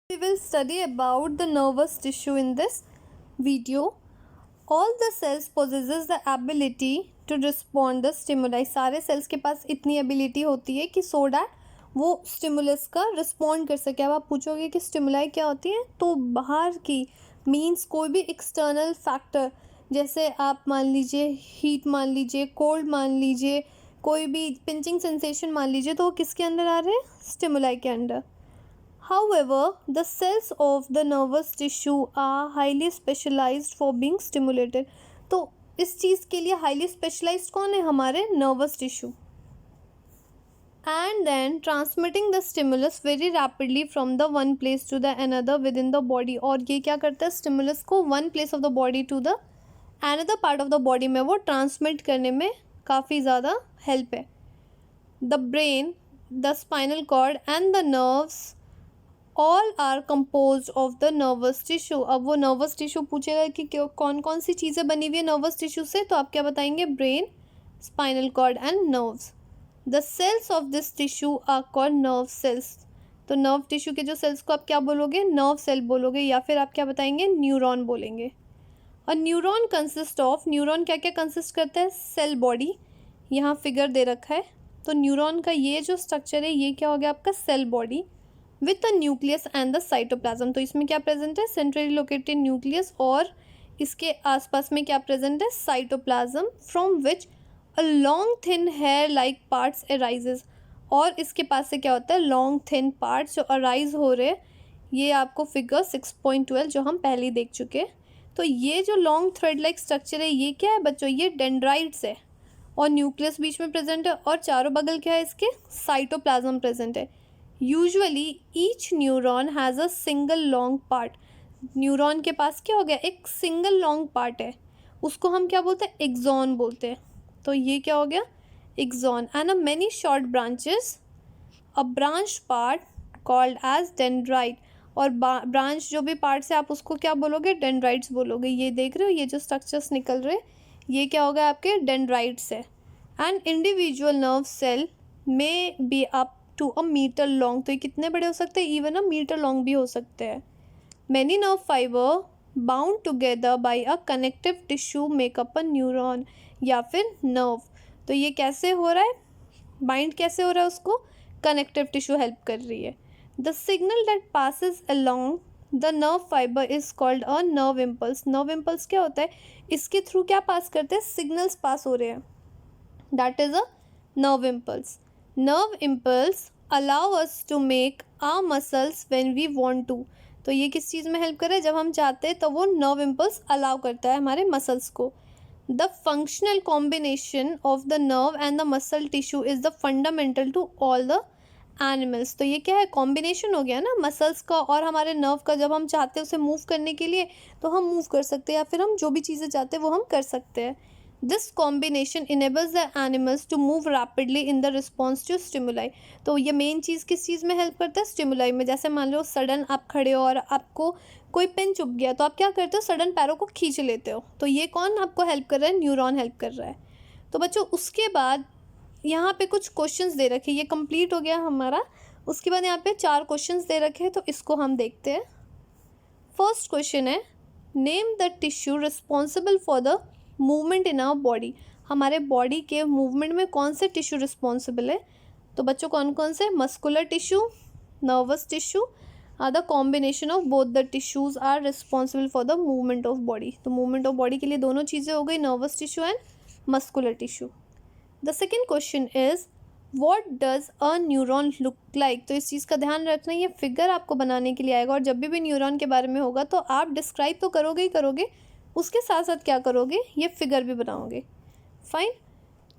We will study about the nervous tissue in this video. All the cells possesses the ability to respond the stimuli. सारे cells के पास इतनी ability होती है कि so that वो stimulus का respond कर सके. अब आप पूछोगे कि stimuli क्या होती है, तो बाहर की means कोई भी external factor, जैसे आप मान लीजिए heat मान लीजिए, cold मान लीजिए, कोई भी pinching sensation मान लीजिए, तो वो किसके अंदर आ रहे हैं, stimuli के अंदर. However, the cells of the nervous tissue are highly specialized for being stimulated. तो इस चीज़ के लिए highly specialized कौन है, हमारे nervous tissue. And then transmitting the stimulus very rapidly from the one place to the another within the body. और ये क्या करता है, stimulus को one place of the body to the another part of the body में वो transmit करने में काफ़ी ज़्यादा help है. The brain, the spinal cord and the nerves all are composed of the nervous tissue. अब वो नर्वस टिश्यू पूछेगा कि कौन कौन सी चीज़ें बनी हुई है नर्वस टिश्यू से, तो आप क्या बताएंगे, brain, spinal cord and nerves. The cells of this tissue are called nerve cells. तो नर्व टिश्यू के जो सेल्स को आप क्या बोलोगे, नर्व सेल बोलोगे, या फिर आप क्या बताएंगे, न्यूरॉन बोलेंगे. और न्यूरॉन कंसिस्ट ऑफ, न्यूरॉन क्या क्या कंसिस्ट करता है, सेल बॉडी. यहाँ फिगर दे रखा है, तो न्यूरॉन का ये जो स्ट्रक्चर है ये क्या हो गया आपका, cell body with a nucleus and the cytoplasm. तो इसमें क्या प्रेजेंट है, सेंट्रली लोकेटेड न्यूक्लियस, और इसके आसपास में क्या प्रेजेंट है, cytoplasm, from which a long thin hair like parts arises. और इसके पास से क्या होता है, लॉन्ग थिन पार्ट्स जो अराइज हो रहे हैं. ये आपको फिगर 6.12 जो हम पहले ही देख चुके हैं. तो ये जो लॉन्ग थ्रेड लाइक स्ट्रक्चर है ये क्या है बच्चों, ये डेंड्राइट्स है, और न्यूक्लियस बीच में प्रेजेंट है, और चारों बगल क्या है इसके, साइटोप्लाज्म प्रेजेंट है. Usually each neuron has a single long part. Neuron के पास क्या हो गया, एक सिंगल लॉन्ग पार्ट है, उसको हम क्या बोलते हैं, एक्सॉन बोलते हैं. तो ये क्या हो गया, axon. And a many short branches, a branch part called as dendrite. और ब्रांच जो भी पार्ट्स है आप उसको क्या बोलोगे, डेंड्राइट्स बोलोगे. ये देख रहे हो, ये जो स्ट्रक्चर्स निकल रहे ये क्या होगा, आपके डेंड्राइट्स है. And individual nerve cell may be up to a metre long. तो ये कितने बड़े हो सकते हैं, इवन अ मीटर लॉन्ग भी हो सकते हैं. Many nerve fibre bound together by a connective tissue makeup a neuron, या फिर नर्व. तो ये कैसे हो रहा है, बाइंड कैसे हो रहा है, उसको कनेक्टिव टिश्यू हेल्प कर रही है. The signal that passes along the nerve fibre is called a nerve impulse. Nerve impulse क्या होता है, इसके थ्रू क्या पास करते हैं, सिग्नल्स पास हो रहे हैं, that is a nerve impulse. Nerve impulse allow us to make our muscles when we want to. तो ये किस चीज़ में हेल्प कर रहा है, जब हम चाहते हैं तो वो nerve impulse अलाउ करता है हमारे मसल्स को. The functional combination of the nerve and the muscle tissue is the fundamental to all the animals. तो ये क्या है, कॉम्बिनेशन हो गया ना मसल्स का और हमारे नर्व का. जब हम चाहते हैं उसे मूव करने के लिए तो हम मूव कर सकते हैं, या फिर हम जो भी चीज़ें चाहते हैं वो हम कर सकते हैं. This combination enables the animals to move rapidly in the response to stimuli. तो ये मेन चीज़ किस चीज़ में हेल्प करता है, स्टिमुलाई में. जैसे मान लो सडन आप खड़े हो और आपको कोई पेन चुभ गया, तो आप क्या करते हो, सडन पैरों को खींच लेते हो. तो ये कौन आपको हेल्प कर रहा है, न्यूरॉन हेल्प कर रहा है. तो बच्चों उसके बाद यहाँ पे कुछ क्वेश्चंस दे रखे, ये कंप्लीट हो गया हमारा. उसके बाद यहाँ पे 4 क्वेश्चंस दे रखे हैं, तो इसको हम देखते हैं. फर्स्ट क्वेश्चन है, name the tissue responsible for the movement in our body. हमारे बॉडी के मूवमेंट में कौन से टिश्यू रिस्पॉन्सिबल है. तो बच्चों कौन कौन से, muscular tissue, nervous tissue, the combination of both the tissues are responsible for the movement of body. तो मूवमेंट ऑफ बॉडी के लिए दोनों चीज़ें हो गई, nervous tissue and muscular tissue. The second question is, what does a neuron look like. तो इस चीज़ का ध्यान रखना, ये फिगर आपको बनाने के लिए आएगा, और जब भी न्यूरॉन के बारे में होगा तो आप डिस्क्राइब तो करोगे ही करोगे, उसके साथ साथ क्या करोगे, ये फिगर भी बनाओगे. फाइन.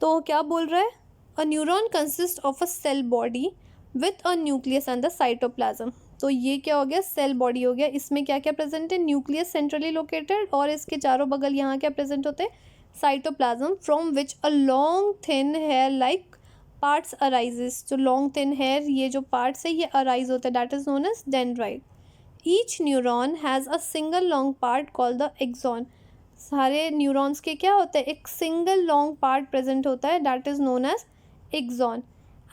तो क्या बोल रहा है, a neuron consist of a cell body with a nucleus and the cytoplasm. तो ये क्या हो गया, सेल बॉडी हो गया. इसमें क्या क्या प्रेजेंट है, न्यूक्लियस सेंट्रली लोकेटेड, और इसके चारों बगल यहाँ क्या प्रेजेंट होते हैं, cytoplasm, from which a long thin hair like parts arises. जो लॉन्ग थिन हेयर ये जो पार्ट्स है ये अराइज होता है, that is known as dendrite. Each neuron has a single long part called the axon. सारे न्यूरॉन्स के क्या होता है, एक सिंगल लॉन्ग पार्ट प्रेजेंट होता है, that is known as axon.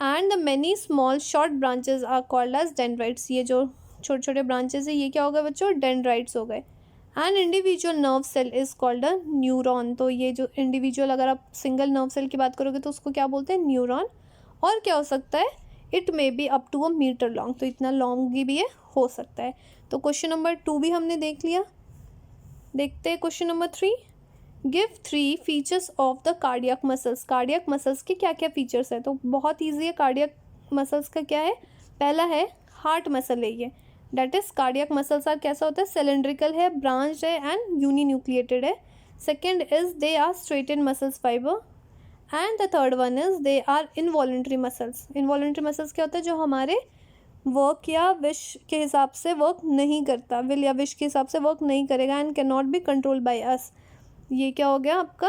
And the many small short branches are called as dendrites. ये जो छोटे छोटे ब्रांचेस है, ये क्या हो गए बच्चों, डेंड्राइट्स हो गए। An individual nerve cell is called a neuron, तो ये जो इंडिविजुअल, अगर आप सिंगल नर्व सेल की बात करोगे तो उसको क्या बोलते हैं, न्यूरॉन। और क्या हो सकता है, it may be up to a metre long, तो इतना लॉन्ग भी ये हो सकता है। तो क्वेश्चन नंबर 2 भी हमने देख लिया। देखते हैं question number 3। Give 3 features of the cardiac muscles, cardiac muscles के क्या क्या फीचर्स है। तो बहुत ईजी है, कार्डियक मसल्स का क्या है, पहला है हार्ट मसल है ये, that is cardiac muscles are कैसा होता है, सिलेंड्रिकल है, ब्रांच्ड है एंड यूनिन्यूक्लिएटेड है। Second is they are striated muscles fibre, and the third one is they are involuntary muscles. Involuntary muscles क्या होता है, जो हमारे वर्क या विश के हिसाब से वर्क नहीं करता, विल या विश के हिसाब से वर्क नहीं करेगा, and can not be control by us. ये क्या हो गया आपका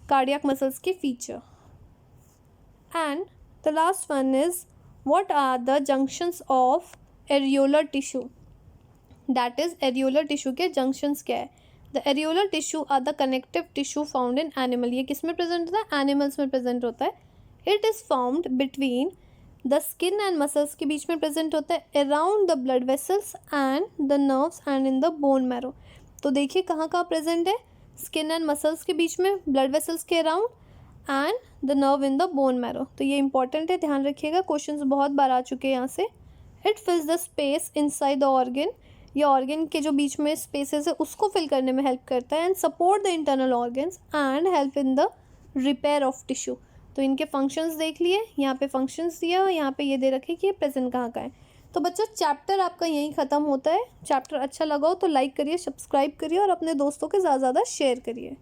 कार्डियक मसल्स की feature. And the last one is what are the junctions of areolar tissue, that is areolar tissue के जंक्शंस क्या है। The areolar tissue are the connective tissue found in animal, ये किस में प्रेजेंट होता है, animals में प्रेजेंट होता है। It is found between the skin and muscles के बीच में प्रेजेंट होता है, around the blood vessels and the nerves and in the bone marrow. तो देखिए कहाँ कहाँ प्रेजेंट है, स्किन एंड मसल्स के बीच में, ब्लड वेसल्स के around and the nerve in the bone marrow. तो ये इंपॉर्टेंट है, ध्यान रखिएगा, क्वेश्चंस बहुत बार आ चुके हैं यहाँ से। It फिल्स the space inside the organ, ये ऑर्गन के जो बीच में स्पेसेस है उसको फिल करने में हेल्प करता है, and support the internal organs and help in the repair of tissue. तो इनके फंक्शंस देख लिए, यहाँ पे फंक्शंस दिए और यहाँ पे ये दे रखे कि ये प्रेजेंट कहाँ का है। तो बच्चों चैप्टर आपका यहीं ख़त्म होता है। चैप्टर अच्छा लगा हो तो लाइक करिए, सब्सक्राइब करिए और अपने दोस्तों के ज़्यादा से ज़्यादा शेयर करिए।